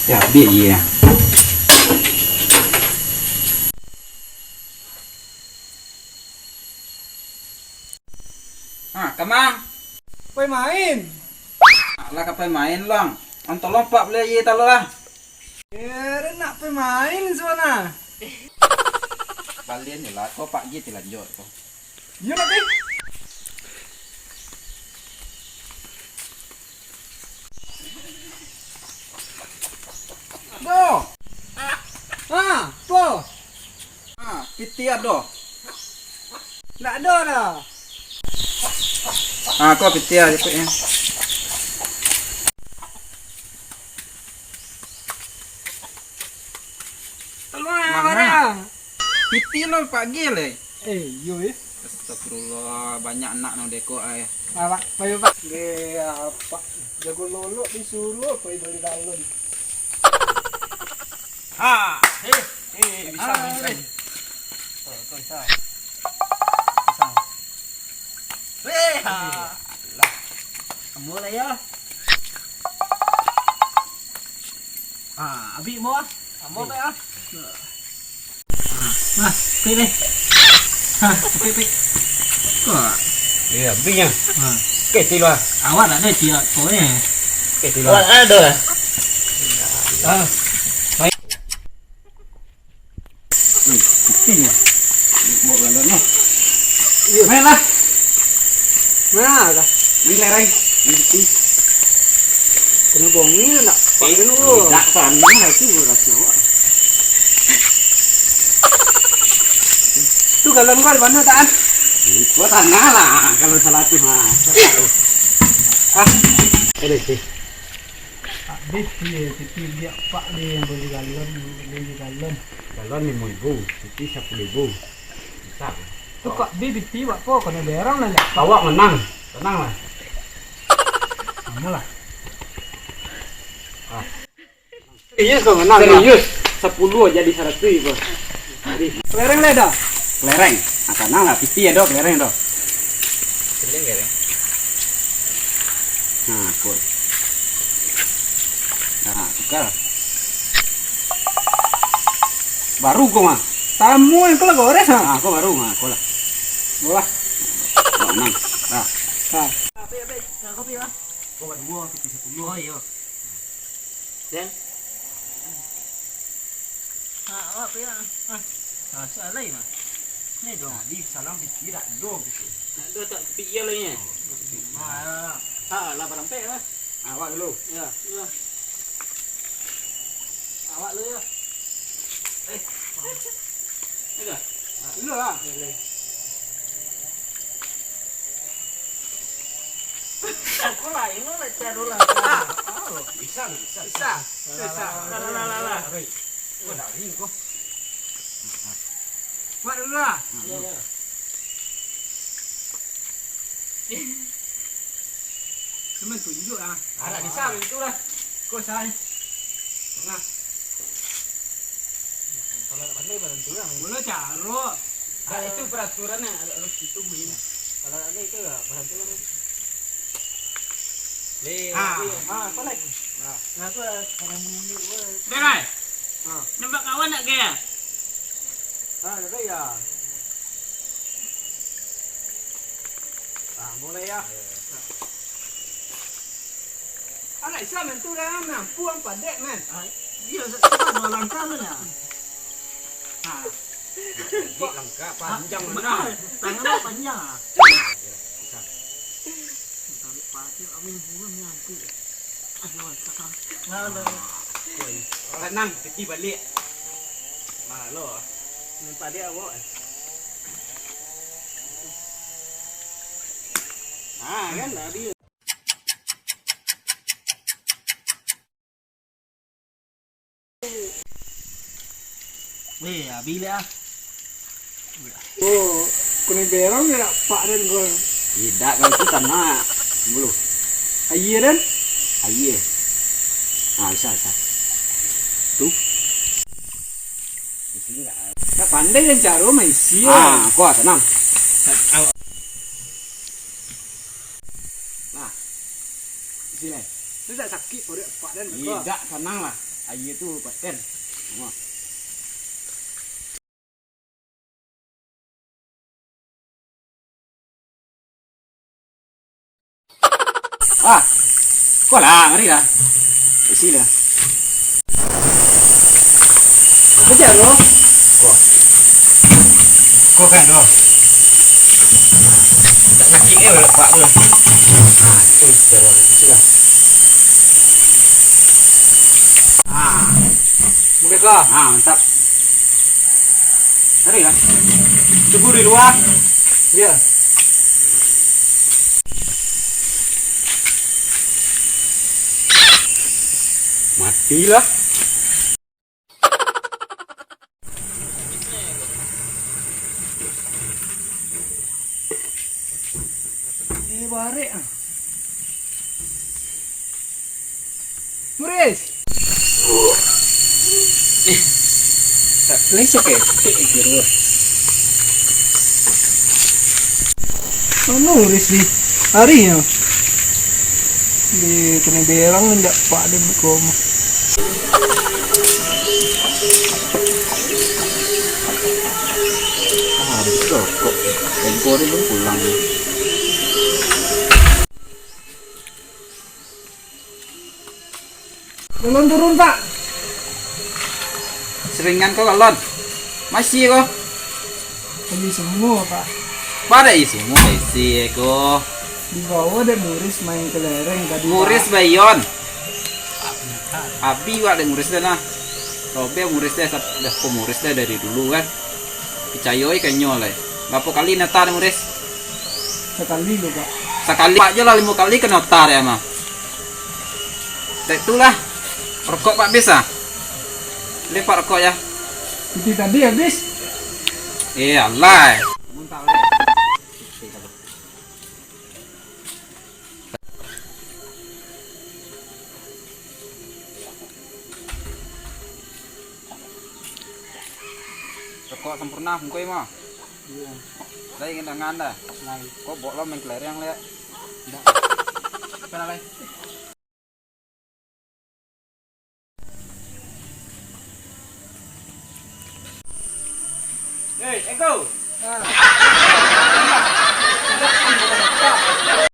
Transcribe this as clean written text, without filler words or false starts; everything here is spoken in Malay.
Ya, biar ya. Ah, Kamang. Pay main. Lah kapai main lang. Ang tolong pak beli ye talo lah. Ere nak pay main sana. Kalian ni lah, kau pak ye lanjut kau. Yun na pay. Do. Po. Ah, piti ado. Nak do dah. Ah, kau piti aja kau ya. Tolong Mana? ada. Piti lo pagi le. Yo eh. Astagfirullah, banyak anak no deko ay. Pak, payo pak. Ge apa? Jago lolo disuruh apa beli galon. Bisa bisa. Kau bisa. Lah. Kamu lah ya. Abi mo. Kamu tak ya? Nah, pilih. Pilih. Kau. Iya, binya. Kecil lah. Awak nak ada dia kau ni. Kecil lah. Awak ada. Piti ni. Mau galon no. Iya, main lah. Mana dah? Ni lereng. Ni piti. Kena bongi nak. Pak kena Tak sana lah tu rasa awak. Tu galon kau di mana tak? Gua tanah lah kalau salah tu ha. Ada sih. Habis dia pak dia yang beli galon, beli galon. Galon 5.000, piti 10.000. Bisa. Tu kak dia biti buat apa? Kena berang lah. Awak menang. Tenang lah. Kamu lah. Serius kau menang. Serius. 10 jadi 100 bos. Jadi Lereng lah dah. kelereng. Ah, tenang lah, piti ya dok, kelereng dok. Keling ya. Nah, koi. Nah, tukar. Baru kau mah. Tamu yang kalau gores ha. Ah, kau baru mah, kau lah. Bola. Kau menang. Ah, Kopi lah. kau buat 2, piti 10. Oh iya. Dan. Awak pilih. Soal lain mah. Ni dong. Tadi salam piti tak dok gitu. Ada tak pikir lah ni. Lah barang pek lah. Awak dulu. Ya. Awak lu ya. Ni dah. Lu lah. Kau lain lu nak cari lah. Bisa, bisa. Bisa. Lah. Kau dah ring kau. Buat dulu lah. Ya. Cuma tunjuk lah. Ada bisa itu lah. Kau say. Tengah. Kalau nak pandai bantu lah. Boleh caro. Itu peraturannya harus ditumin. Kalau ada itu lah bantu lah. Kau lagi. Nah, aku orang menunjuk. Berai. Nampak kawan nak gaya? Ada ya. Mulai ya. Anak Islam itu dah mampu ang padek man. Dia cepat 2 langkah lu ya. Jadi langkah panjang mana? Tangannya panjang. Tarik pati amin bulan nyampu. Aduh, sekarang. Tenang, piti balik. Malo. Nampak dia awak. Kan tadi. Bila Oh, kena berang ni nak pak dan kau. Tidak, kalau itu tanah. Belum. Ayah dan. Aye. Ah, bisa. Tuh. Di sini enggak. Tak pandai dan caro main sia. Ah, kau tenang. Nah. Di sini. Dia tak sakit pada pak dan kau. Tidak, tenang lah. Ayo tu paten. Ah, kau lah, ngeri lah. Isi lah. Kejar lo. Kau kan doh. Tak sakit pak tu. Tu terus sudah. Mungkin kau. Mantap. Ngeri lah. Tunggu di luar. Ya. Matilah. Barek ah. Muris. Lesok eh. Muris di hari ya. Di kena berang ndak pak ada bekom. Betul kok. Tempo dia belum pulang. Belum turun pak. Seringan kau kalon. Masih kau. Lagi semua pak. Pada isu semua isi kau. Di bawah ada Muris main kelereng tadi. Muris bayon. Abi wa ada muris dah nah. Robe muris dah dah muris dah dari dulu kan. Picayoi kenyol lah. Berapa kali nata muris? Sekali lo pak. Sekali aja lah 5 kali kena nota ya mah. Itulah. Rokok Pak bisa? Lepak rokok ya. Itu tadi habis. Allah. Muntah oleh. Rokok sempurna mungkin mah. Iya. Saya ingin dengan dah. Lain. Kok bawa lo main kelereng le? Enggak. Kenapa? Hey, Eko.